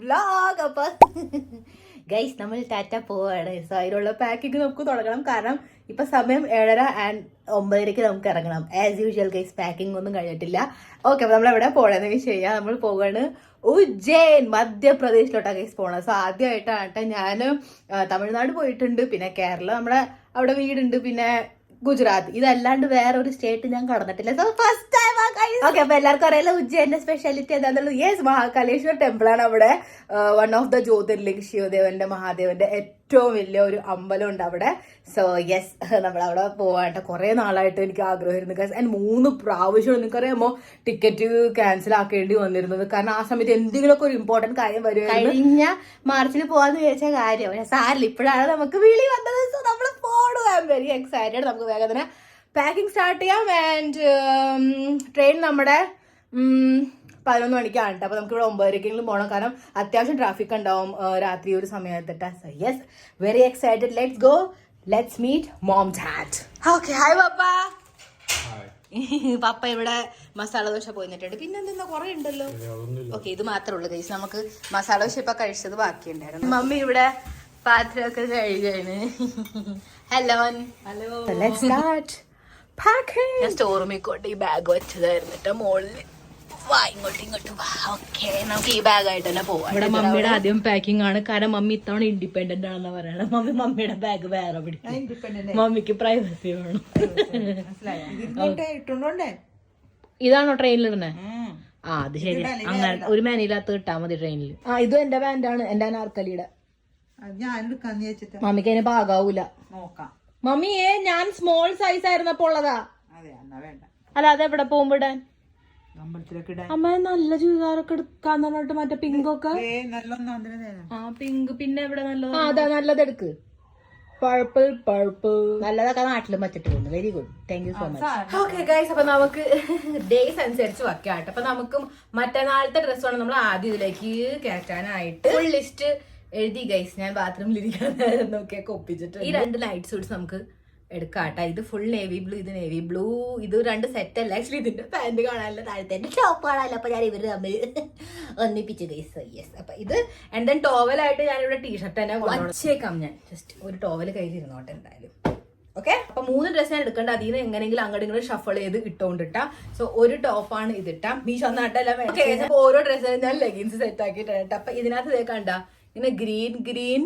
Vlog. അപ്പൊ guys നമ്മൾ ടാറ്റ പോവാണ്. സോ അതിനുള്ള പാക്കിങ് നമുക്ക് തുടങ്ങണം. കാരണം ഇപ്പൊ സമയം 7:30 and 9:30 നമുക്ക് ഇറങ്ങണം. ആസ് യൂഷ്വൽ ഗൈസ് പാക്കിംഗ് ഒന്നും കഴിഞ്ഞിട്ടില്ല. ഓക്കെ, അപ്പൊ നമ്മൾ എവിടെ പോകണമെന്ന് വെച്ച് നമ്മൾ പോവാണ് ഉജ്ജയിൻ, മധ്യപ്രദേശിലോട്ടാണ് ഗൈസ് പോണത്. സോ ആദ്യമായിട്ടാണ് ഞാൻ തമിഴ്നാട് പോയിട്ടുണ്ട്, പിന്നെ കേരളം നമ്മുടെ അവിടെ വീടുണ്ട്, പിന്നെ ഗുജറാത്ത്. ഇതല്ലാണ്ട് വേറെ ഒരു സ്റ്റേറ്റ് ഞാൻ കടന്നിട്ടില്ല. So first time. ഓക്കെ, അപ്പൊ എല്ലാവർക്കും അറിയാലോ ഉജ്ജയിന്റെ സ്പെഷ്യാലിറ്റി എന്താണെന്നുള്ളത്. യെസ്, മഹാകാലേശ്വർ ടെമ്പിൾ ആണ് അവിടെ. വൺ ഓഫ് ദ ജ്യോതിർലിംഗ്, ശിവദേവന്റെ മഹാദേവന്റെ ഏറ്റവും വലിയ ഒരു അമ്പലം ഉണ്ട് അവിടെ. സോ യെസ്, നമ്മളവിടെ പോവാണ്ട് കുറെ നാളായിട്ട് എനിക്ക് ആഗ്രഹമായിരുന്നു. ആൻഡ് 3 പ്രാവശ്യം നിങ്ങൾക്കറിയാമോ ടിക്കറ്റ് ക്യാൻസൽ ആക്കേണ്ടി വന്നിരുന്നത്. കാരണം ആ സമയത്ത് എന്തെങ്കിലുമൊക്കെ ഒരു ഇമ്പോർട്ടന്റ് കാര്യം വരുമായിരുന്നു. കഴിഞ്ഞ മാർച്ചിൽ പോവാന്ന് വിചാരിച്ച കാര്യം സാറിൽ ഇപ്പോഴാണ് നമുക്ക് വിളി വന്നത്. സോ നമ്മൾ പോടുക. I'm very excited. നമുക്ക് വേഗം തന്നെ പാക്കിംഗ് സ്റ്റാർട്ട് ചെയ്യാം. ആൻഡ് ട്രെയിൻ നമ്മുടെ 11 മണിക്കാണ് കേട്ടോ. അപ്പൊ നമുക്ക് ഇവിടെ 9:30 പോകണം. കാരണം അത്യാവശ്യം ട്രാഫിക് ഉണ്ടാവും രാത്രി ഒരു സമയത്തിട്ട്. So yes, very excited. Let's go. Let's meet mom dad. Okay, hi പപ്പ. പപ്പ ഇവിടെ മസാല ദോശ പോയിട്ടുണ്ട്. പിന്നെ എന്തെന്നാ കുറെ ഉണ്ടല്ലോ. ഓക്കെ, ഇത് മാത്രമേ ഉള്ളൂ ഗൈസ്. നമുക്ക് മസാല ദോശ ഇപ്പൊ കഴിച്ചത് ബാക്കിയുണ്ടായിരുന്നു. മമ്മി ഇവിടെ പാത്രമൊക്കെ കഴുകാണ്. Hello hello. Let's start packing. ഞാൻ സ്റ്റോർ റൂമിൽ കൊണ്ട് ഈ ബാഗ് വെച്ചതായിരുന്നു കേട്ടോ മോളില്. ഇങ്ങോട്ടും ഓക്കെ, നമുക്ക് ഈ ബാഗ് ആയിട്ട് തന്നെ പോവാം. ഇവിടെ മമ്മിയുടെ ആദ്യം പാക്കിംഗ് ആണ്. കാരണം മമ്മി ഇത്തവണ ഇൻഡിപെൻഡന്റ് ആണെന്ന് പറയണം. മമ്മിയുടെ ബാഗ് വേറെ പിടിക്കും. മമ്മിക്ക് പ്രൈവസി വേണം. ഇതാണോ ട്രെയിനിലിടുന്നേ? ആ, അത് ശരി. അങ്ങനെ ഒരു മാനില്ലാത്ത കിട്ടാ മതി ട്രെയിനിൽ. ആ, ഇതും എന്റെ പാന്റാണ്, എന്റെ അനാർക്കലിയുടെ. മമ്മിക്ക് അതിന് പാകാവൂല. മമ്മിയെ ഞാൻ സ്മോൾ സൈസ് ആയിരുന്നപ്പോ ഉള്ളതാ. അല്ല, അതെവിടെ പോകുമ്പോ ഇടാൻ? അമ്മ നല്ല ചുരിദാറൊക്കെ എടുക്കാന്ന് പറഞ്ഞിട്ട് മറ്റേ പിങ്കൊക്കെ. ആ പിങ്ക്. പിന്നെ എവിടെ നല്ലത്? അതാ നല്ലത് എടുക്ക്. പർപ്പിൾ നല്ലതൊക്കെ നാട്ടിലും വച്ചിട്ടുണ്ട്. Very good, thank you so much. Okay guys, അപ്പൊ നമുക്ക് ഡേയ്സ് അനുസരിച്ച് വെക്കാട്ടെ. അപ്പൊ നമുക്ക് മറ്റന്നാളത്തെ ഡ്രസ് വേണം നമ്മൾ ആദ്യം ഇതിലേക്ക് കയറ്റാനായിട്ട്. ഫുൾ ലിസ്റ്റ് എഴുതി ഗൈസ്. ഞാൻ ബാത്റൂമിൽ ഇരിക്കാൻ നേരം നോക്കിയൊക്കെ ഒപ്പിച്ചിട്ട് ഈ 2 നൈറ്റ് സൂട്ട്സ് നമുക്ക് എടുക്കാട്ടെ. ഇത് ഫുൾ നേവി ബ്ലൂ, ഇത് നേവി ബ്ലൂ. ഇത് 2 സെറ്റ് അല്ല. ആക്ച്വലി ഇതിന്റെ പാന്റ് കാണാനല്ല, താഴത്തെ ടോപ്പ് കാണാനല്ല. അപ്പൊ ഞാൻ ഇവര് തമ്മിൽ ഒന്നിപ്പിച്ച് ഗൈസ്. യെസ്, അപ്പൊ ഇത് ആൻഡ് ദെൻ ടോവലായിട്ട് ഞാനിവിടെ ടീഷർട്ട് തന്നെ വച്ചേക്കാം. ഞാൻ ജസ്റ്റ് ഒരു ടോവൽ കയ്യിൽ ഇരുന്നോട്ടെ എന്തായാലും. ഓക്കെ, അപ്പൊ 3 ഡ്രസ് ഞാൻ എടുക്കേണ്ട. അതിൽ നിന്ന് എങ്ങനെയെങ്കിലും അങ്ങോട്ട് ഇങ്ങോട്ട് ഷഫിൾ ചെയ്ത് ഇട്ടോണ്ടിട്ടാ. സോ ഒരു ടോപ്പാണ് ഇതിട്ടാ. മീഷോ നാട്ടെല്ലാം വേണം. ഓരോ ഡ്രസ്സിനും ഞാൻ ലെഗിൻസ് സെറ്റ് ആക്കിയിട്ടാണ്. അപ്പൊ ഇതിനകത്ത് ഇതേക്കണ്ട ഇങ്ങനെ ഗ്രീൻ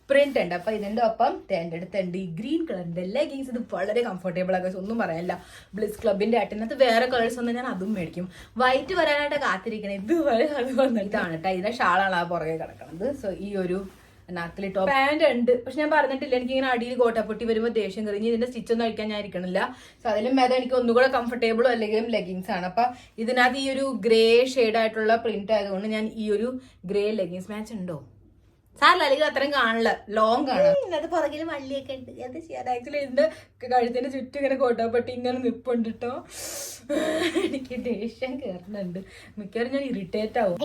പ്രിന്റ് ഉണ്ട്. അപ്പൊ ഇതിന്റെ ഒപ്പം എന്റെ അടുത്തുണ്ട് ഈ ഗ്രീൻ കളറിന്റെ ലെഗിങ്സ്. ഇത് വളരെ കംഫർട്ടബിൾ ആകാൻ ഒന്നും പറയാനില്ല. ബ്ലിസ് ക്ലബിന്റെ ആട്ടിനകത്ത് വേറെ കളേഴ്സ് ഒന്നും ഞാൻ അതും മേടിക്കും. വൈറ്റ് വരാനായിട്ട് കാത്തിരിക്കണേ. ഇതുവരെ അത് വന്നിട്ടാണ് കേട്ടോ. ഇതിന്റെ ഷാളാണ് ആ പുറകെ കിടക്കുന്നത്. സോ ഈ ഒരു നാക്കിലി ടോപ്പ് പാന്റ് ഉണ്ട്. പക്ഷെ ഞാൻ പറഞ്ഞിട്ടില്ല, എനിക്ക് ഇങ്ങനെ അടിയിൽ കോട്ടപ്പൊട്ടി വരുമ്പോൾ ദേഷ്യം കറിഞ്ഞ് ഇതിന്റെ സ്റ്റിച്ച് ഒന്നും അടിക്കാൻ ഞാൻ ഇരിക്കണില്ല. സോ അതിലും മേലെ എനിക്ക് ഒന്നുകൂടെ കംഫർട്ടബിളും അല്ലെങ്കിൽ ലെഗിങ്സ് ആണ്. അപ്പൊ ഇതിനകത്ത് ഈ ഒരു ഗ്രേ ഷെയ്ഡ് ആയിട്ടുള്ള പ്രിന്റ് ആയതുകൊണ്ട് ഞാൻ ഈ ഒരു ഗ്രേ ലെഗിങ്സ് മാച്ച് ഉണ്ടോ സാറില്ല, അല്ലെങ്കിൽ അത്രയും കാണില്ല, ലോങ് കാണാം. ഇന്നത്തെ പുറകിൽ വള്ളിയൊക്കെ ഉണ്ട്. അത് ചെയ്യാൻ ആക്ച്വലി ഇതിന്റെ കഴുത്തിന്റെ ചുറ്റും ഇങ്ങനെ കോട്ടപ്പെട്ടി ഇങ്ങനെ നിപ്പുണ്ട് കേട്ടോ. എനിക്ക് ദേഷ്യം കയറുന്നുണ്ട്. മിക്കവാറും ഞാൻ ഇറിറ്റേറ്റ് ആവും.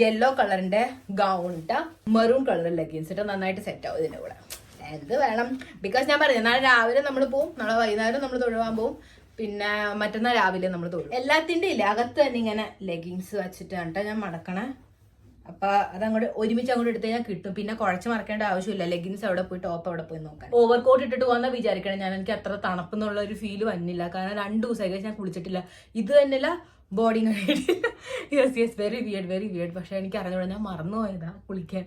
യെല്ലോ കളറിന്റെ ഗൗൺ ഇട്ടാ മെറൂൺ കളർ ലെഗിൻസ് ഇട്ടാ നന്നായിട്ട് സെറ്റ് ആവും ഇതിന്റെ കൂടെ. എന്ത് വേണം? ബിക്കോസ് ഞാൻ പറഞ്ഞു നാളെ രാവിലെ നമ്മൾ പോവും, നാളെ വൈകുന്നേരം നമ്മൾ തൊഴുവാൻ പോവും, പിന്നെ മറ്റന്നാൾ രാവിലെ നമ്മൾ തൊഴും. എല്ലാത്തിന്റെ ഇല്ല അകത്ത് തന്നെ ഇങ്ങനെ ലെഗിങ്സ് വെച്ചിട്ടാണ് ഞാൻ മടക്കണേ. അപ്പൊ അതങ്ങോട്ട് ഒരുമിച്ച് അങ്ങോട്ട് എടുത്ത് കഴിഞ്ഞാൽ കിട്ടും. പിന്നെ കുഴച്ച് മറക്കേണ്ട ആവശ്യമില്ല. ലെഗിൻസ് അവിടെ പോയി ടോപ്പ് അവിടെ പോയി നോക്കാൻ. ഓവർകോട്ട് ഇട്ടിട്ട് പോകാൻ വിചാരിക്കണം ഞാൻ. എനിക്ക് അത്ര തണുപ്പെന്നുള്ള ഒരു ഫീൽ വന്നില്ല. കാരണം 2 ദിവസമായി ഞാൻ കുളിച്ചിട്ടില്ല. ഇത് തന്നെയല്ല ബോഡി കഴിയിട്ടില്ല. Yes very weird. പക്ഷെ എനിക്ക് അറിഞ്ഞൂടാ, ഞാൻ മറന്നുപോയതാ കുളിക്കാൻ.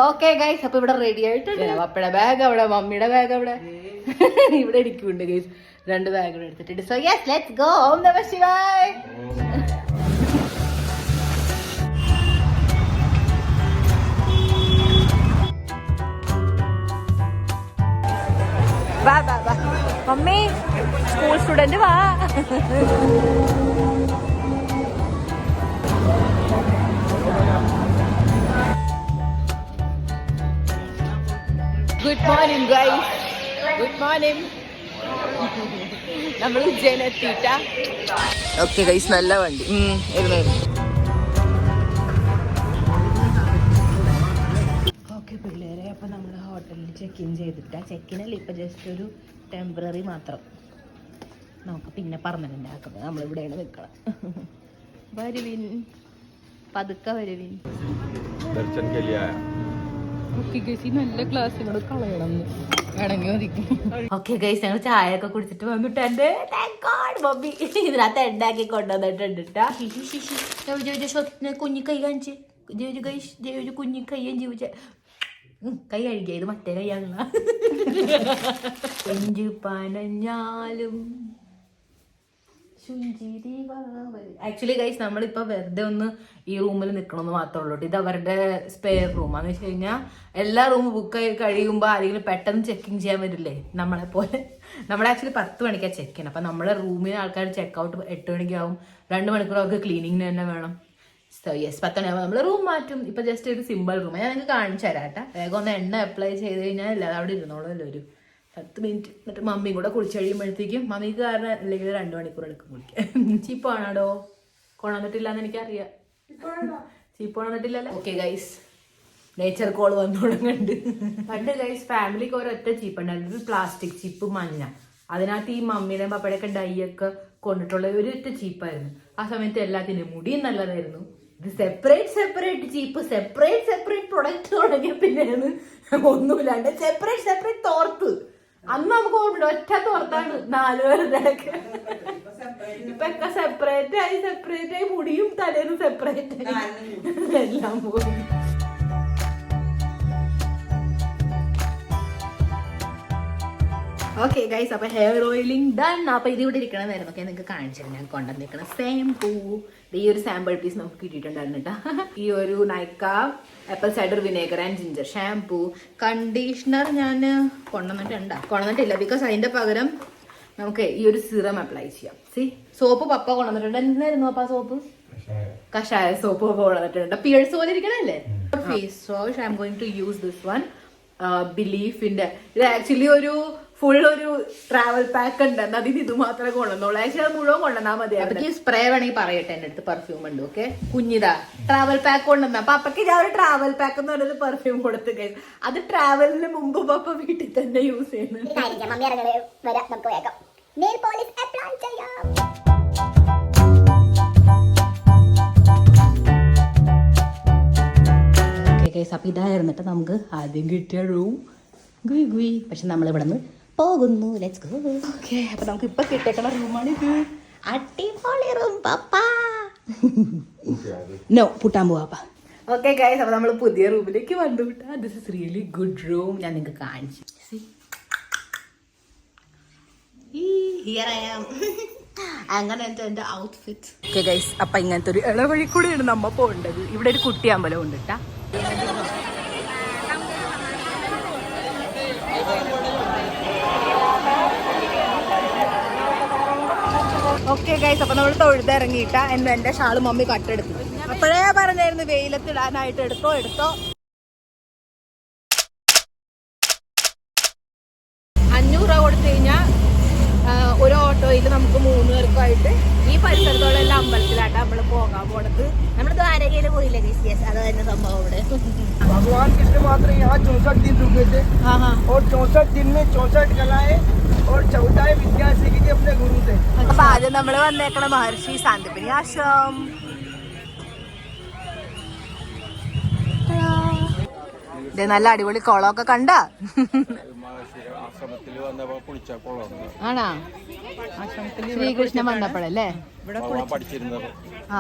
ഓക്കെ ഗൈസ്, അപ്പൊ ഇവിടെ റെഡി ആയിട്ടുണ്ട്. പപ്പയുടെ ബാഗ് അവിടെ, മമ്മിയുടെ ബാഗ് അവിടെ, ഇവിടെ ഇരിക്കുന്നുണ്ട് ഗൈസ്. 2 ബാഗുകൾ എടുത്തിട്ടുണ്ട്. So yes, let's go. ഓം നമഃ ശിവായ. വാ മമ്മി, സ്കൂൾ സ്റ്റുഡന്റ് വാ. Good morning guys, good morning. നമ്മൾ ഉജ്ജയിൻ എത്തിയിട്ട. ഓക്കെ ഗൈസ്, നല്ല വണ്ടി. ഓക്കെ പിള്ളേരെ, അപ്പൊ ചെക്ക് ഇൻ ചെയ്തിട്ടാ. ചെക്കിനല്ല, ഇപ്പം ജസ്റ്റ് ഒരു ടെമ്പററി മാത്രം. നമുക്ക് പിന്നെ പെർമനന്റ് ആക്കുന്നത്. നമ്മളിവിടെയാണ് നിൽക്കണം. വരുവിൻ, പതുക്കെ വരുവിൻ. നല്ല ക്ലാസ്സിനോട് കളയണം വേണമെങ്കിൽ മതിക്കും. ഓക്കെ ഗൈസ്, ഞങ്ങൾ ചായ ഒക്കെ കുടിച്ചിട്ട് വന്നിട്ടുണ്ട്. മമ്മി ഇതിനകത്ത് ഉണ്ടാക്കി കൊണ്ടുവന്നിട്ടുണ്ട്. കുഞ്ഞിക്കൈ കാണിച്ച് കുഞ്ഞിക്കൈയും ജീവിച്ച കൈ കഴുകിയ. ഇത് മറ്റേ കൈയാണല്ല. കൊഞ്ചു പനഞ്ഞാലും ആക്ച്വലി ഗൈസ്, നമ്മളിപ്പോൾ വെറുതെ ഒന്ന് ഈ റൂമിൽ നിൽക്കണമെന്ന് മാത്രമേ ഉള്ളൂ. ഇത് അവരുടെ സ്പെയർ റൂമാന്ന് വെച്ച് കഴിഞ്ഞാൽ എല്ലാ റൂമും ബുക്ക് കഴിയുമ്പോൾ ആരെങ്കിലും പെട്ടെന്ന് ചെക്കിങ് ചെയ്യാൻ വരില്ലേ നമ്മളെ പോലെ. നമ്മൾ ആക്ച്വലി 10 മണിക്കാണ് ചെക്ക് ചെയ്യണം. അപ്പം നമ്മളെ റൂമിൽ ആൾക്കാർ ചെക്കൗട്ട് 8 മണിക്കാവും. 2 മണിക്കൂർ അവർക്ക് ക്ലീനിങ്ങിന് തന്നെ വേണം. സോ യെസ്, 10 മണിയാകുമ്പോൾ നമ്മൾ റൂം മാറ്റും. ഇപ്പം ജസ്റ്റ് ഒരു സിമ്പിൾ റൂം ഞാൻ നിങ്ങൾക്ക് കാണിച്ചു തരാം കേട്ടോ. വേഗം ഒന്ന് എണ്ണ അപ്ലൈ ചെയ്ത് കഴിഞ്ഞാൽ ഇല്ല അവിടെ ഇരുന്നോളല്ലോ ഒരു 10 മിനിറ്റ്. എന്നിട്ട് മമ്മിയും കൂടെ കുളിച്ച് കഴിയുമ്പോഴത്തേക്കും മമ്മിക്ക് കാരണം അല്ലെങ്കിൽ 2 മണിക്കൂർ എടുക്കും കുളിക്കാൻ. ചീപ്പാണോ? കൊണ്ടുവന്നിട്ടില്ലാന്ന് എനിക്കറിയാം. ചീപ്പ് കൊണ്ടുവന്നിട്ടില്ലല്ലോ. ഓക്കെ ഗൈസ്, നേച്ചർ കോൾ വന്നു തുടങ്ങുന്നുണ്ട്. പണ്ട് ഗൈസ് ഫാമിലിക്ക് ഒരൊറ്റ ചീപ്പ് ഉണ്ടായിരുന്നു, പ്ലാസ്റ്റിക് ചീപ്പ് മഞ്ഞ. അതിനകത്ത് ഈ മമ്മിയുടെയും പപ്പയുടെയൊക്കെ ഡൈ ഒക്കെ കൊണ്ടിട്ടുള്ള ഒരൊറ്റ ചീപ്പായിരുന്നു. ആ സമയത്ത് എല്ലാത്തിനും മുടിയും നല്ലതായിരുന്നു. ഇത് സെപ്പറേറ്റ് ചീപ്പ്, സെപ്പറേറ്റ് പ്രൊഡക്റ്റ് തുടങ്ങിയ പിന്നെയാണ് ഒന്നുമില്ലാണ്ട് സെപ്പറേറ്റ് തോർത്ത്. അന്ന് നമുക്ക് ഓർമ്മ ഒറ്റ തോർത്താണ് 4 പേരുടെ. ഇപ്പൊ ഒക്കെ സെപ്പറേറ്റ് ആയി മുടിയും തലേന്ന് സെപ്പറേറ്റ് എല്ലാം പോയി. ഓക്കെ ഗൈസ്, അപ്പൊ ഹെയർ ഓയിലിംഗ് ഡൺ. അപ്പൊ ഇത് ഇവിടെ ഇരിക്കണമെന്നായിരുന്നു. ഓക്കെ, നിങ്ങൾക്ക് കാണിച്ചിട്ട് ഞാൻ കൊണ്ടുവന്നിരിക്കണം ഷാംപൂ. ഈ ഒരു സാമ്പിൾ പീസ് നമുക്ക് കിട്ടിയിട്ടുണ്ടായിരുന്നു കേട്ടോ. ഈ ഒരു Nykaa apple cider vinegar and ginger shampoo. Conditioner ഞാൻ കൊണ്ടുവന്നിട്ടില്ല, ബിക്കോസ് അതിന്റെ പകരം നമുക്ക് ഈ ഒരു സിറം അപ്ലൈ ചെയ്യാം. സി സോപ്പ് പപ്പ കൊണ്ടുവന്നിട്ടുണ്ട്. എന്തായിരുന്നു പപ്പ സോപ്പ്? കഷായ സോപ്പ് കൊണ്ടുവന്നിട്ടുണ്ട്. പിയേഴ്സ് പോലെ ഇരിക്കണല്ലേ. Face wash I'm going to use this one. ബിലീഫിന്റെ ഇത് ആക്ച്വലി ഒരു ഫുൾ ഒരു ട്രാവൽ പാക്ക് ഉണ്ട്. അതിന് ഇത് മാത്രമേ കൊണ്ടുവന്നുള്ളൂ. ആക്ച്വലി അത് മുഴുവൻ കൊണ്ടുവന്നാൽ മതി. അതൊക്കെ സ്പ്രേ വേണമെങ്കിൽ പറയട്ടെ. എൻ്റെ അടുത്ത് പെർഫ്യൂം ഉണ്ട്. ഓക്കെ, കുഞ്ഞിതാ ട്രാവൽ പാക്ക് കൊണ്ടുവന്ന. അപ്പൊ അപ്പക്ക് ഞാൻ ഒരു ട്രാവൽ പാക്ക് എന്ന് പറയുന്നത് പെർഫ്യൂം കൊടുത്തു കഴിഞ്ഞു. അത് ട്രാവലിന് മുമ്പ് പപ്പ വീട്ടിൽ തന്നെ യൂസ് ചെയ്യുന്നുണ്ട്. അപ്പൊ ഇതായിരുന്നിട്ട് നമുക്ക് ആദ്യം കിട്ടിയ റൂം. പക്ഷെ നമ്മൾ ഇവിടെ നിന്ന് പോകുന്നു. Let's go. ഓക്കെ, അപ്പൊ നമുക്ക് ഇപ്പൊ കിട്ടേക്കണ റൂമാണ് ഇത്. അടിപൊളി റൂം പപ്പാ. നോ പുട്ടാൻ പോവാപ്പ. ഓക്കെ ഗൈസ്, അപ്പൊ നമ്മൾ പുതിയ റൂമിലേക്ക് വന്നു വിട്ടാ. This is really good room. ഞാൻ നിങ്ങൾക്ക് കാണിച്ചു. അങ്ങനെ എന്റെ ഔട്ട്ഫിറ്റ്. ഓക്കെ ഗൈസ്, അപ്പൊ ഇങ്ങനത്തെ ഒരു ഇളവഴി കൂടിയാണ് നമ്മ പോകേണ്ടത്. ഇവിടെ ഒരു കുട്ടി അമ്പലം ഉണ്ട് കേട്ടാ. ഓക്കെ ഗൈസ്, അപ്പൊ നമ്മൾ തൊഴുതിറങ്ങിയിട്ട എന്റെ ഷാള് മമ്മി കട്ടെടുത്തു. അപ്പോഴേ പറഞ്ഞായിരുന്നു വെയിലത്തിടാനായിട്ട് എടുത്തോ. 500 രൂപ കൊടുത്തു കഴിഞ്ഞാൽ ഒരു ഓട്ടോയിൽ നമുക്ക് 3 പേർക്കുമായിട്ട് ഈ പരിസരത്തോളം എല്ലാം അമ്പലത്തിലായിട്ട് നമ്മൾ പോകാൻ പോണത്. നമ്മൾ ദ്വാരകയില് പോയില്ലേ ഗൈസ്? അത് തന്നെ സംഭവം ഇവിടെ. ഭഗവാൻ കൃഷ്ണ മാത്രം 64 दिन रुके थे और 64 दिन में 64 कलाएं और 14 विद्या सीखी थी अपने गुरु से. അപ്പൊ ആദ്യം നമ്മൾ വന്നേക്കണ മഹർഷി സാന്ദീപനി ആശ്രമം. നല്ല അടിപൊളി കുളമൊക്കെ കണ്ട. ആണാ ശ്രീകൃഷ്ണൻ വന്നപ്പോഴല്ലേ ആ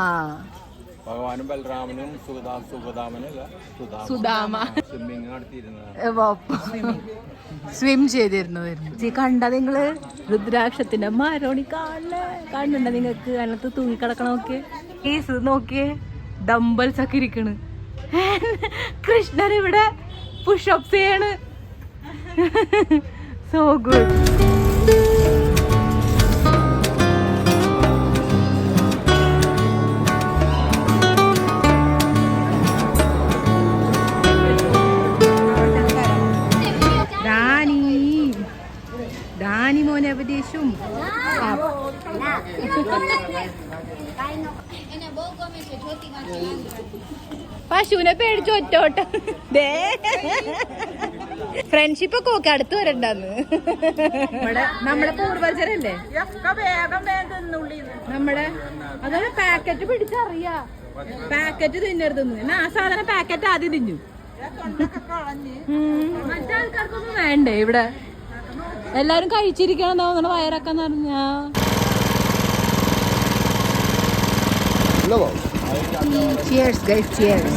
ഭഗവാനും ബലരാമനും സുധാമ സ്വിം ചെയ്തിരുന്നു. കണ്ട നിങ്ങള് രുദ്രാക്ഷത്തിന്റെ മാരോണി കാണുന്നുണ്ട നിങ്ങൾക്ക്? അതിനകത്ത് തൂങ്ങിക്കിടക്കണമൊക്കെ കേസ് നോക്കിയേ. ഡംബൽസ് ഒക്കെ ഇരിക്കണ്. കൃഷ്ണൻ ഇവിടെ പുഷപ്സ് ചെയ്യാണ്. So good. റാണി മോനെ ഉപദേശം. പശുവിനെ പേടിച്ചു ഒറ്റോട്ടം. ഫ്രണ്ട്ഷിപ്പ് ഒക്കെ ഓക്കെ അടുത്ത് വരണ്ടെന്ന് ഇവിടെ നമ്മളെ പൂർവജരല്ലേ നമ്മുടെ അതൊരു പാക്കറ്റ് പിടിച്ചറിയാ പാക്കറ്റ് തിന്നരുതെന്ന് എന്നാ ആ സാധനം പാക്കറ്റ് ആദ്യം തിന്നു മറ്റാൾക്കാർക്കൊന്നും വേണ്ടേ ഇവിടെ എല്ലാരും കഴിച്ചിരിക്കണം തോന്നണ വയറൊക്കെന്ന് പറഞ്ഞാ Cheers guys, cheers.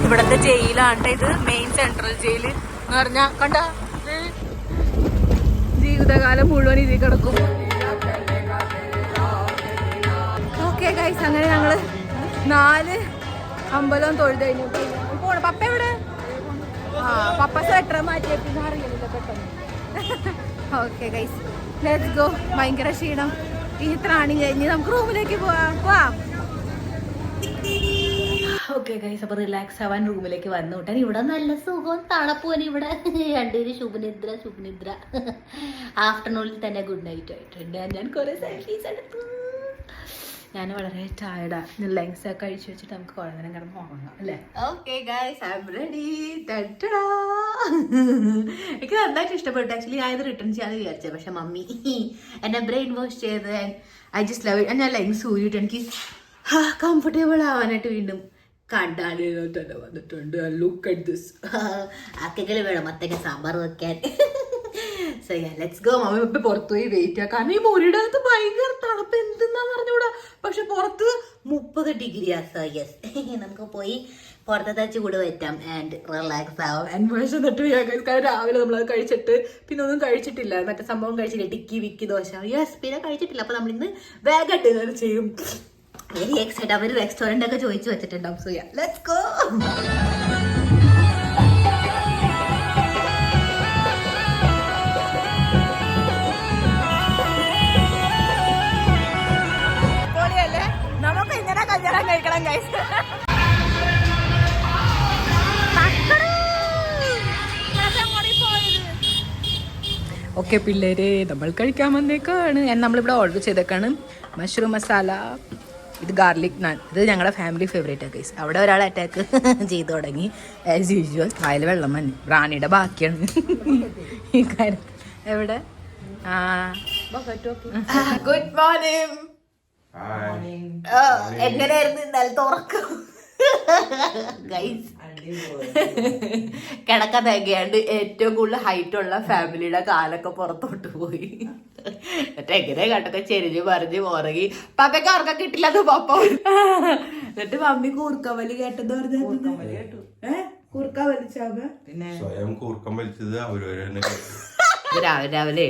ഇവിടത്തെ ജയിലാണ് ഇത്, മെയിൻ സെൻട്രൽ ജയില് എന്ന് പറഞ്ഞാ കണ്ട ജീവിതകാലം മുഴുവൻ ഇതിൽ കിടക്കും. ഓക്കെ ഗൈസ്, അങ്ങനെ ഞങ്ങള് 4 അമ്പലം തൊഴുത് കഴിഞ്ഞു പോണ. പപ്പ എവിടെ? ആ പപ്പ സ്വെറ്റർ മാറ്റിയെന്ന് അറിയില്ല പെട്ടെന്ന്. Okay guys, let's go. ഭയങ്കര ക്ഷീണം, ഇനി ത്രാണി കഴിഞ്ഞ് നമുക്ക് റൂമിലേക്ക് പോവാം. ഓക്കെ ഗൈസ്, അപ്പൊ റിലാക്സ് ആവാൻ റൂമിലേക്ക് വന്നു വിട്ടാൻ. ഇവിടെ നല്ല സുഖം, തണുപ്പുവന് ഇവിടെ. രണ്ടുപേരും ശുഭനിദ്ര. ആഫ്റ്റർനൂണിൽ തന്നെ ഗുഡ് നൈറ്റ് ആയിട്ടുണ്ട്. ഞാൻ കുറെ സെൽഫീസ് എടുത്തു. ഞാൻ വളരെ ടയർഡാ. ലെങ്സ് ഒക്കെ കഴിച്ചു വെച്ചിട്ട് നമുക്ക് കുറെ നേരം കിടന്ന് ഉറങ്ങാം അല്ലേ? Okay guys, I am ready. എനിക്ക് നന്നായിട്ട് ഇഷ്ടപ്പെട്ടു. ആക്ച്വലി ഞാൻ ഇത് റിട്ടേൺ ചെയ്യാന്ന് വിചാരിച്ചത്, പക്ഷെ മമ്മി എന്നെ ബ്രെയിൻ വാഷ് ചെയ്ത് ഐ ജസ്റ്റ് ലവ് ഇറ്റ്. ഞാൻ ലെങ്സ് ഊരിയിട്ട് എനിക്ക് കംഫർട്ടബിൾ ആവാനായിട്ട് വീണ്ടും കണ്ടാലോ തന്നെ വന്നിട്ടുണ്ട്. Look at this. ആക്കെങ്കിലും വേണം മത്തേക്ക് സാമ്പാർ വെക്കാൻ. So let's go. മമ്മി ഇപ്പൊ പുറത്തുപോയി വെയിറ്റ് ചെയ്യാം, കാരണം ഈ മുറിയുടെ അകത്ത് ഭയങ്കര തണുപ്പ്. എന്തെന്നാ പറഞ്ഞൂടാ, പക്ഷെ പുറത്ത് 30 ഡിഗ്രിയാ. സോ യെസ്, നമുക്ക് പോയി പുറത്തത്തെ ചൂട് പറ്റാം ആൻഡ് റിലാക്സ് ആവാം. ആൻഡ് വിശന്നിട്ട് കാരണം രാവിലെ നമ്മളത് കഴിച്ചിട്ട് പിന്നെ ഒന്നും കഴിച്ചിട്ടില്ല. മറ്റേ സംഭവം കഴിച്ചില്ല, ടിക്കി വിക്കി ദോശ. യെസ്, പിന്നെ കഴിച്ചിട്ടില്ല. അപ്പൊ നമ്മളിന്ന് വേഗമായിട്ട് ചെയ്യും. Very excited. അവർ റെസ്റ്റോറന്റ് ഒക്കെ ചോദിച്ചു വെച്ചിട്ടുണ്ടാവും. So let's go. നമുക്ക് ഇങ്ങനെ കല്യാണം കഴിക്കണം ഗൈസ്. ഓക്കെ പിള്ളേര്, നമ്മൾ കഴിക്കാൻ വന്നേക്കാണ്. നമ്മളിവിടെ ഓർഡർ ചെയ്തേക്കാണ് മഷ്റൂം മസാല, ഇത് ഗാർലിക് നാൻ. ഇത് ഞങ്ങളുടെ ഫാമിലി ഫേവറേറ്റ് ആണ് ഗൈസ്. അവിടെ ഒരാൾ അറ്റാക്ക് ചെയ്തു തുടങ്ങി ആസ് യൂഷ്വൽ. വായിൽ വെള്ളം വന്നു. റാണിയുടെ ബാക്കിയാണ് ഈ കാര്യം. എവിടെ? Good morning. എങ്ങനെയായിരുന്നു ഇന്നലത്തെ ഉറക്കം ഗൈസ്? കിടക്കാൻ തേങ്ങയാണ്ട് ഏറ്റവും കൂടുതൽ ഹൈറ്റ് ഉള്ള ഫാമിലിയുടെ കാലൊക്കെ പുറത്തോട്ട് പോയി. എന്നിട്ട് എങ്ങനെ കണ്ടൊക്കെ ചെരിഞ്ഞ് പറഞ്ഞ് ഉറങ്ങി. പപ്പയ്ക്ക് ഉറക്കം കിട്ടില്ലെന്ന് പപ്പ. എന്നിട്ട് മമ്മി കൂർക്കവലി കേട്ടെന്ന് പറഞ്ഞു. കൂർക്ക വലിച്ചാമ പിന്നെ രാവിലെ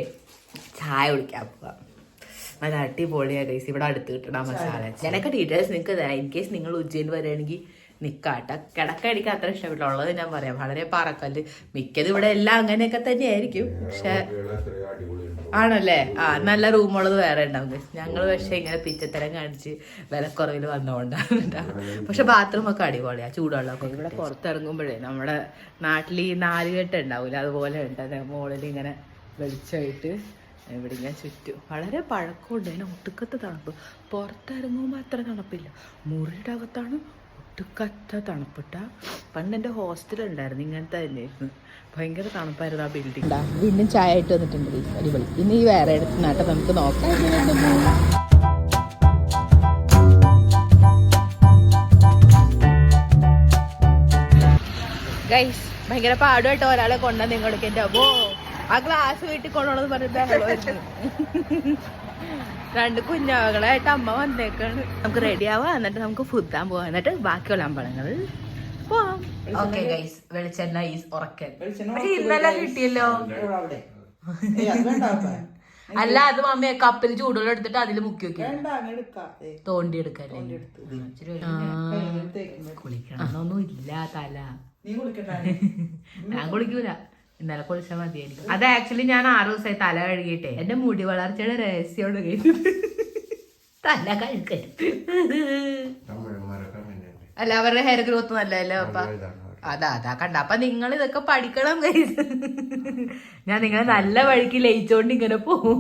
ചായ കുടിക്കാൻ പോവാം. അത് അടിപൊളിയാ ഗൈസ്. ഇവിടെ അടുത്ത് കിട്ടണ മസാല. ഞാനൊക്കെ ഡീറ്റെയിൽസ് നിങ്ങൾക്ക് തരാം. ഇൻ കേസ് നിങ്ങൾ ഉജ്ജയിൻ വരികയാണെങ്കിൽ നിക്കാട്ട. കിടക്ക എനിക്ക് അത്ര ഇഷ്ടപ്പെട്ടില്ല. ഉള്ളത് ഞാൻ പറയാം, വളരെ പാറക്കല്ല്. മിക്കത് ഇവിടെ എല്ലാം അങ്ങനെയൊക്കെ തന്നെ ആയിരിക്കും. പക്ഷെ ആണല്ലേ, നല്ല റൂമുള്ളത് വേറെ ഉണ്ടാവും. ഞങ്ങൾ പക്ഷെ ഇങ്ങനെ പിച്ചത്തരം കാണിച്ച് വിലക്കുറവിൽ വന്നോണ്ടാണ്. പക്ഷെ ബാത്റൂം ഒക്കെ അടിപൊളിയാ, ചൂടുവെള്ളമൊക്കെ. ഇവിടെ പുറത്തിറങ്ങുമ്പോഴേ നമ്മുടെ നാട്ടിൽ ഈ 4 കെട്ട് ഉണ്ടാവില്ല, അതുപോലെ ഉണ്ട്. മുകളിൽ ഇങ്ങനെ വെളിച്ചമായിട്ട് ഇവിടെ ഇങ്ങനെ ചുറ്റും വളരെ പഴക്കമുണ്ട്. അതിന് ഒട്ടുക്കത്തെ തണുപ്പ്. പുറത്തിറങ്ങുമ്പോൾ അത്ര തണുപ്പില്ല. മുറിയുടെ അകത്താണ് ഒട്ടുക്കത്ത തണുപ്പിട്ട. പണ്ട് എൻ്റെ ഹോസ്റ്റലുണ്ടായിരുന്നു, ഇങ്ങനത്തെ തന്നെയായിരുന്നു. ഭയങ്കര തണുപ്പായിരുന്നു ആ ബിൽഡിംഗ്. വീണ്ടും ചായ ആയിട്ട് വന്നിട്ടുണ്ട്. അടിപൊളി. ഇനി വേറെ എടുത്ത് നാട്ടെ നമുക്ക് നോക്കാം. ഗൈസ്, ഭയങ്കര പാടുമായിട്ട് ഒരാളെ കൊണ്ടുവന്ന് ഇങ്ങോട്ടേക്ക്. എൻ്റെ അപ്പോ ആ ഗ്ലാസ് വീട്ടിൽ കൊണ്ടുപോകണമെന്ന് പറഞ്ഞിട്ട് 2 കുഞ്ഞാവകളായിട്ട് അമ്മ വന്നേക്കാണ്. നമുക്ക് റെഡി ആവാം, എന്നിട്ട് നമുക്ക് ഫുഡാൻ പോവാം, എന്നിട്ട് ബാക്കിയുള്ള അമ്പലങ്ങൾ പോവാം. ഓക്കെ ഗൈസ്, വെളിച്ചെണ്ണ ഈസ് ഉറക്കൻ. ഇന്നലെ കിട്ടിയല്ലോ. അല്ല, അത് മമ്മിയെ കപ്പിൽ ചൂടുവെള്ളം എടുത്തിട്ട് അതിൽ മുക്കി വെക്കും. തോണ്ടി എടുക്കല്ലേ? കുളിക്കണമെന്നൊന്നും ഇല്ല തല. ഞാൻ കുളിക്കൂല, ഇന്നലെ കുളിച്ചാൽ മതിയായിരിക്കും. അത് ആക്ച്വലി ഞാൻ 6 ദിവസമായി തല കഴുകിയിട്ടേ. എന്റെ മുടി വളർച്ചയുടെ രഹസ്യമാണ് കഴിഞ്ഞത്. തല കഴുകരുത്. അല്ല, അവരുടെ ഹെയർ ഗ്രോത്ത് നല്ലതല്ലേ അപ്പ? അതാ കണ്ട. അപ്പൊ നിങ്ങൾ ഇതൊക്കെ പഠിക്കണം ഗൈസ്. ഞാൻ നിങ്ങളെ നല്ല വഴിക്ക് ലയിച്ചോണ്ട് ഇങ്ങനെ പോകും.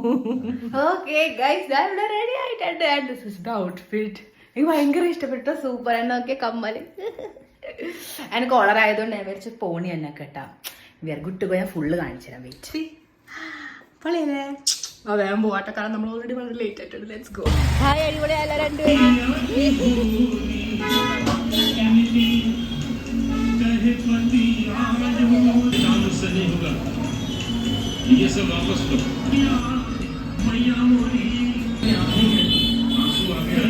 ഓക്കെ ഗൈസ്, ഞാൻ ഇവിടെ റെഡി ആയിട്ടുണ്ട്. And this is the outfit. എനിക്ക് ഭയങ്കര ഇഷ്ടപ്പെട്ട. സൂപ്പർ ആണ്. നോക്കിയ കമ്മല് ആൻഡ് കോളർ ആയതുകൊണ്ട് ഞാൻ വിചാരിച്ചു പോണി തന്നെ കേട്ടാ. വേറെ ഗുഡ് പോയി ഞാൻ ഫുള്ള് കാണിച്ചു തരാം. വെയിറ്റ് പൊളിയല്ലേ? അതെ ഞാൻ പോവാട്ടെ, കാരണം നമ്മൾ ഓൾറെഡി വളരെ ലേറ്റ് ആയിട്ടുണ്ട്. Let's go. ഹായ്, അടിപൊളിയല്ല രണ്ടുപേരും. ये सब वापस लो। मैया मोरी आंसू आ गया।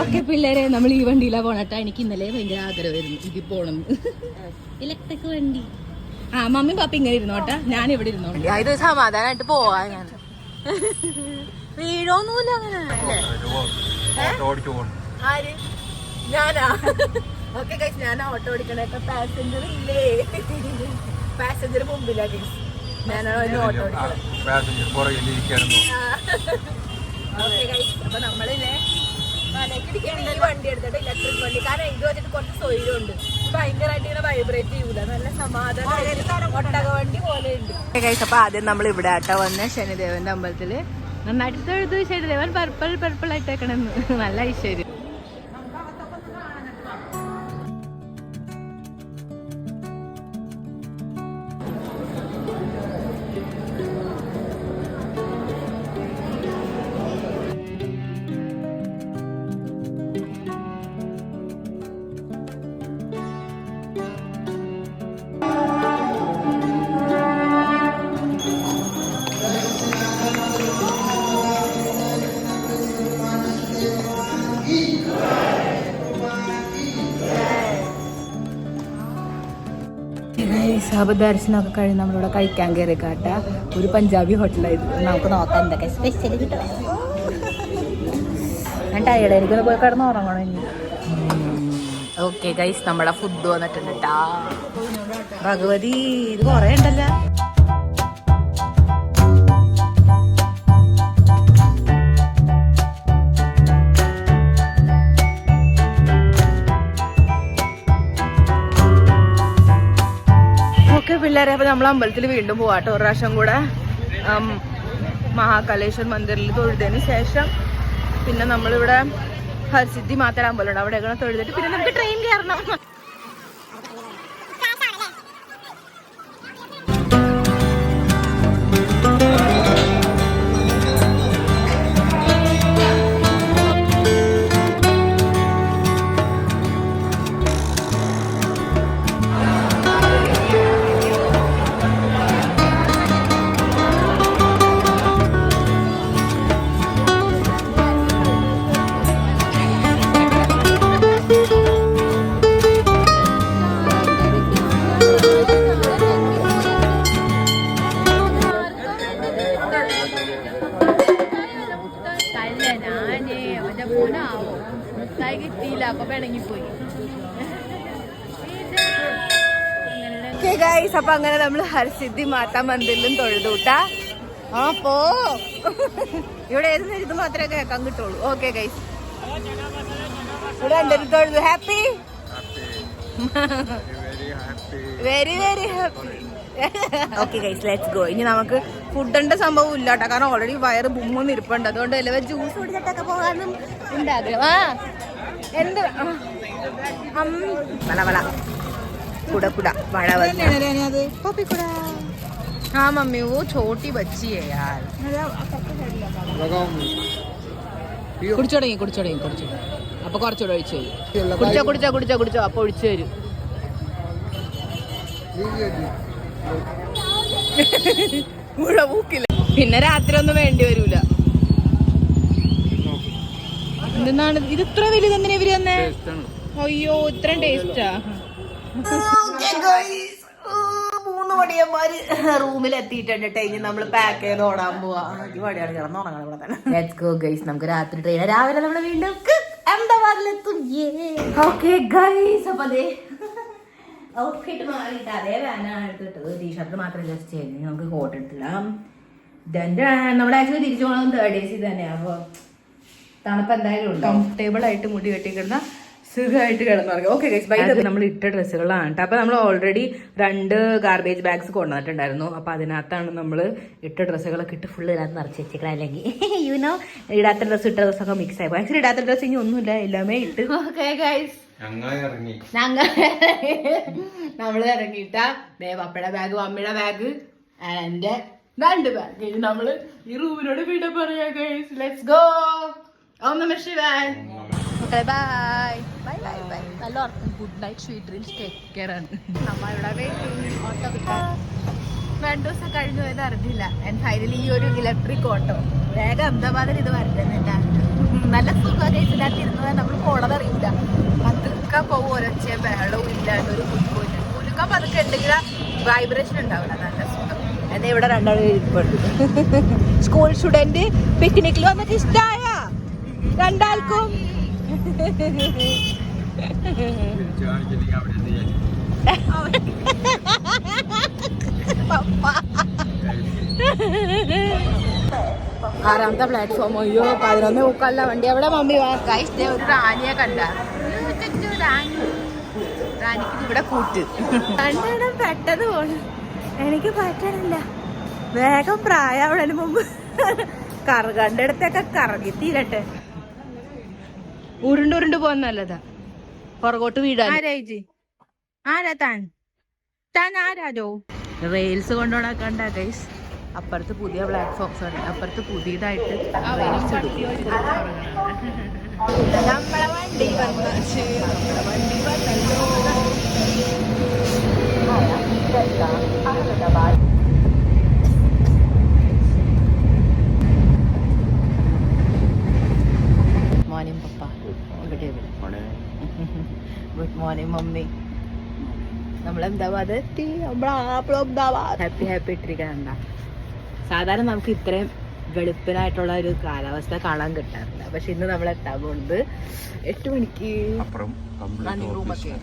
ഓക്കെ പിള്ളേരെ, നമ്മൾ ഈ വണ്ടിയിലാ പോണട്ടാ. എനിക്ക് ഇന്നലെ ഭയങ്കര ആഗ്രഹമായിരുന്നു ഇതിൽ പോണം. ഇലക്ട്രിക് വണ്ടി. ആ മമ്മി പാപ്പ ഇങ്ങനെ ഇരുന്നോട്ടാ, ഞാൻ ഇവിടെ ഇരുന്നോട്ടെ. ഇത് സമാധാനമായിട്ട് പോവാ. ഞാൻ വീഴൊന്നുമില്ല അങ്ങനെ. ആര്? ഞാനാ? ഓക്കെ ഗൈസ്, ഞാൻ ഓട്ടോ ഓടിക്കണേട്ടോ. പാസഞ്ചർ ഇല്ലേ? പാസഞ്ചർ മുമ്പിലാ ഗൈസ്. ഞാനാണ് ഓട്ടോ ഓടിക്കണത്. ഓക്കെ ഗൈസ്, അപ്പൊ നമ്മളില്ലേ വണ്ടി എടുത്തിട്ട് ഇലക്ട്രിക് വണ്ടി. കാരണം ഇത് വെച്ചിട്ട് കുറച്ച് സ്വൈര്യമുണ്ട്. ഭയങ്കരമായിട്ട് ഇങ്ങനെ വൈബ്രേറ്റ് ചെയ്യൂല. നല്ല സമാധാനം ഒട്ടക വണ്ടി പോലെ ഉണ്ട്. അപ്പൊ ആദ്യം നമ്മൾ ഇവിടെ ആട്ടോ വന്ന് ശനിദേവന്റെ അമ്പലത്തില് നന്നായിട്ട് തൊഴുതു. ശനിദേവൻ പർപ്പിൾ ആയിട്ടേക്കണെന്ന്. നല്ല ഐശ്വര്യം. അപ്പൊ ദർശനമൊക്കെ കഴിഞ്ഞ് നമ്മളിവിടെ കഴിക്കാൻ കയറി കാട്ട ഒരു പഞ്ചാബി ഹോട്ടലായിരുന്നു. നമുക്ക് നോക്കാം എന്തൊക്കെ സ്പെഷ്യൽ കിട്ടും. ഞാൻ ടയർഡ്, എനിക്കൊന്ന് പോയി കിടന്ന് ഉറങ്ങണം ഇനി. ഓക്കെ ഗൈസ്, നമ്മുടെ ഫുഡ് വന്നിട്ടുണ്ട് ട്ടാ. ഭഗവതി, ഇത് കൊറേ ഉണ്ടല്ലോ. പിള്ളേരെ, അപ്പൊ നമ്മൾ അമ്പലത്തിൽ വീണ്ടും പോവാട്ടോ. ഒരു പ്രാവശ്യം കൂടെ മഹാകാലേശ്വർ മന്ദിറിൽ തൊഴുതിന് ശേഷം പിന്നെ നമ്മളിവിടെ ഹർസിദ്ധി മാത്രം അമ്പലമുണ്ട്, അവിടെയൊക്കെ തൊഴുതിട്ട് പിന്നെ നമുക്ക് ട്രെയിൻ കയറണം. അപ്പൊ അങ്ങനെ നമ്മള് ഹർസിദ്ധി മാതാ മന്ദിറിലും തൊഴുതൂട്ടാ. ആ പോ, ഇവിടെ ഏത് നേരത്ത് മാത്രമേ കേൾക്കാൻ കിട്ടുള്ളൂ. ഓക്കെ ഗൈസ്, ഇവിടെ രണ്ടൊരു തൊഴുതു. Happy, very very happy. Okay guys, let's go. ഇനി നമുക്ക് ഫുഡിന്റെ സംഭവം ഇല്ല കേട്ടോ, കാരണം ഓൾറെഡി വയറ് ബുമ്മൊന്നും ഇരിപ്പുണ്ട്. അതുകൊണ്ട് വല്ല ജ്യൂസ് കുടിച്ചിട്ടൊക്കെ പോകാനും ഉണ്ടാകും. ആ എന്ത് വല വല कुड़ा कुड़ा बड़ा कुड़ा. हाँ मम्मी, वो छोटी बच्ची है यार. കുടിച്ചു തുടങ്ങി. അപ്പൊ കുറച്ചുകൂടെ ഒഴിച്ചു തരും. കുടിച്ചോ അപ്പൊ ഒഴിച്ചു തരും. മുഴവൂക്കില്ല, പിന്നെ രാത്രി ഒന്നും വേണ്ടി വരൂല. എന്താണ് ഇത് ഇത്ര വലുത്? എന്തിനാ ഇവര് തന്നെ? അയ്യോ, ഇത്രയും ടേസ്റ്റാ. 3 മണിയന്മാര് റൂമിൽ എത്തിയിട്ടുണ്ട്. ഇനി നമ്മള് പാക്ക് ചെയ്ത് ഓടാൻ പോവാ. അടിപൊളിയാണ്, കിടന്നുറങ്ങണം ഇവിടെ തന്നെ. ലെറ്റ്സ് ഗോ ഗൈസ്, നമുക്ക് രാത്രി ട്രെയിൻ, രാവിലെ നമ്മള് വീണ്ടും അഹമ്മദാബാദിലെത്തും. ഓക്കെ ഗൈസ്, അപ്പൊ അതെ ഔട്ട്ഫിറ്റ് മാറിയിട്ട് അതേ വാനാണ് എടുത്തിട്ടത്. ടീഷർട്ട് മാത്രം ജസ്റ്റ് ചെയ്യുന്നത്. നമുക്ക് കോട്ട് എടുത്തിടാം. നമ്മുടെ ആക്ച്വലി തിരിച്ചു പോകണം 3 days തന്നെയാണ്. അപ്പോൾ തണുപ്പ് എന്തായാലും ഉണ്ട്. കംഫർട്ടബിൾ ആയിട്ട് മുടി കെട്ടിക്കിടന്ന സുഖമായിട്ട് കിടന്നുറങ്ങി. Okay guys, bye. നമ്മൾ ഇട്ട ഡ്രസ്സുകളാണ് കേട്ടോ. അപ്പൊ നമ്മൾ ഓൾറെഡി 2 ഗാർബേജ് ബാഗ്സ് കൊണ്ടുവന്നിട്ടുണ്ടായിരുന്നു. അപ്പൊ അതിനകത്താണ് നമ്മൾ ഇട്ട ഡ്രസ്സുകളൊക്കെ ഇട്ട് ഫുള്ള് ഇതിനകത്ത് നിറച്ച് വെച്ചേക്കണം. അല്ലെങ്കിൽ യൂനോ ഇടാത്ത ഡ്രസ്സ് ഇട്ട ഡ്രസ്സൊക്കെ മിക്സ് ആയി. ആക്ച്വലി ഇടാത്ത ഡ്രസ്സ് ഇനി ഒന്നുമില്ല, എല്ലാമേ ഇട്ട്. ഓക്കെ ഗൈസ്, നമ്മള് ഇറങ്ങിയിട്ടാ പപ്പയുടെ ബാഗ്, മമ്മിയുടെ ബാഗ്, എന്റെ 2 ബാഗ്. ഇനി നമ്മള് ഈ റൂമിനോട് വീട് പറയാ ഗൈസ്. Let's go. ഓം നമഃ ശിവായ. Bye bye bye bye. നല്ല ഉറക്കം. Good night, sweet dreams, take care ആണ്. നമ്മ ഇവിടെ വെയിറ്റിംഗ് ഓട്ടോ കിട്ടാൻ 2 ദിവസം കഴിഞ്ഞു പോയത് അറിഞ്ഞില്ല. ആൻഡ് ഫൈനലി ഈ ഒരു ഇലക്ട്രിക് ഓട്ടോ വേഗം അഹമ്മദാബാദിൽ ഇത് വരുന്നുണ്ട്. നല്ല സുഖം ഇതിനകത്ത് ഇരുന്നത്. നമ്മൾ പോണത് അറിയില്ല. പതുക്കെ പോകും, ഒരൊച്ച ബഹളവും ഇല്ലാണ്ടൊരു കുലുക്കില്ല. കുലുക്കാൻ പതുക്കെ ഉണ്ടെങ്കിൽ വൈബ്രേഷൻ ഉണ്ടാവില്ല. നല്ല സുഖം. എന്നാ ഇവിടെ 2 ആൾ ഇരിപ്പുണ്ട്. സ്കൂൾ സ്റ്റുഡന്റ് പിക്നിക്കിൽ വന്നിട്ട് ഇഷ്ടമായ 2 ആൾക്കും. ആറാമത്തെ പ്ലാറ്റ്ഫോം. അയ്യോ 11:45 വണ്ടി. അവിടെ മമ്മി വായിച്ചേ ഒരു റാണിയെ കണ്ട. റാണിക്ക് ഇവിടെ കൂട്ട് കണ്ടിടം പെട്ടെന്ന് പോണു. എനിക്ക് പറ്റണില്ല. വേഗം പ്രായം അവിടെ മുമ്പ് കറകണ്ടിടത്തൊക്കെ കറങ്ങി തീരട്ടെ. ഉരുണ്ട് പോകുന്ന നല്ലതാ. പുറകോട്ട് വീടാ. ആരാ താൻ ആരാജോ? Rails കൊണ്ടുപോണാക്കണ്ട guys. അപ്പുറത്ത് പുതിയ പ്ലാറ്റ്ഫോംസ് ഉണ്ട്. അപ്പുറത്ത് പുതിയതായിട്ട് റെയിൽസ് നമ്മളെ വണ്ടി മോർണിംഗ് പപ്പ. Good morning mummy. നമ്മളെന്താവാത് എത്തി. ഹാപ്പി ഹാപ്പി ഇട്ടിരിക്കണ്ട. സാധാരണ നമുക്ക് ഇത്രയും വെളുപ്പിനായിട്ടുള്ള ഒരു കാലാവസ്ഥ കാണാൻ കിട്ടാറില്ല. പക്ഷെ ഇന്ന് നമ്മൾ എത്താൻ പോകുന്നത് 8 മണിക്ക്. റണ്ണിങ് റൂമൊക്കെ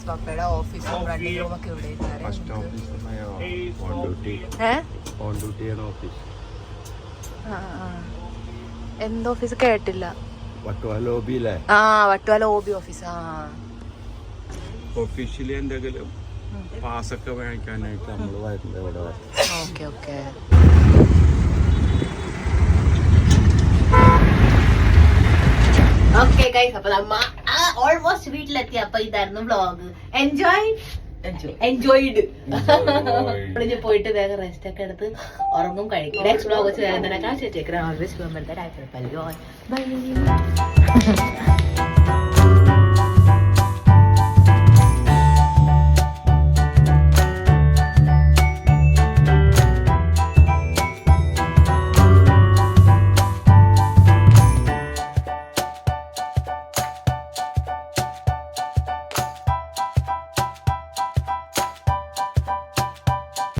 പപ്പയുടെ ഓഫീസും റണ്ണിങ് റൂമൊക്കെ ഇവിടെ. എന്ത് ഓഫീസ് കേട്ടില്ല. വട്ടുവാല ഓബി ഓഫീസ്. ഒഫീഷ്യലി എന്തെങ്കിലും പാസൊക്കെ വാങ്ങിക്കാനായിട്ട് നമ്മൾ വരുന്നത് ഇവിടെ. Okay okay. ഓക്കെ ഗൈസ്, അപ്പൊ നമ്മ ഓൾമോസ്റ്റ് വീട്ടിലെത്തി. അപ്പൊ ഇതായിരുന്നു വ്ളോഗ്. എൻജോയ്ഡ്. പോയിട്ട് വേഗം റെസ്റ്റ് ഒക്കെ എടുത്ത് ഉറങ്ങും, കഴിക്കും. നെക്സ്റ്റ് വ്ളോഗ് വെച്ച് വേഗം തന്നെ കാണിച്ചേക്കാം. Always remember that I will by.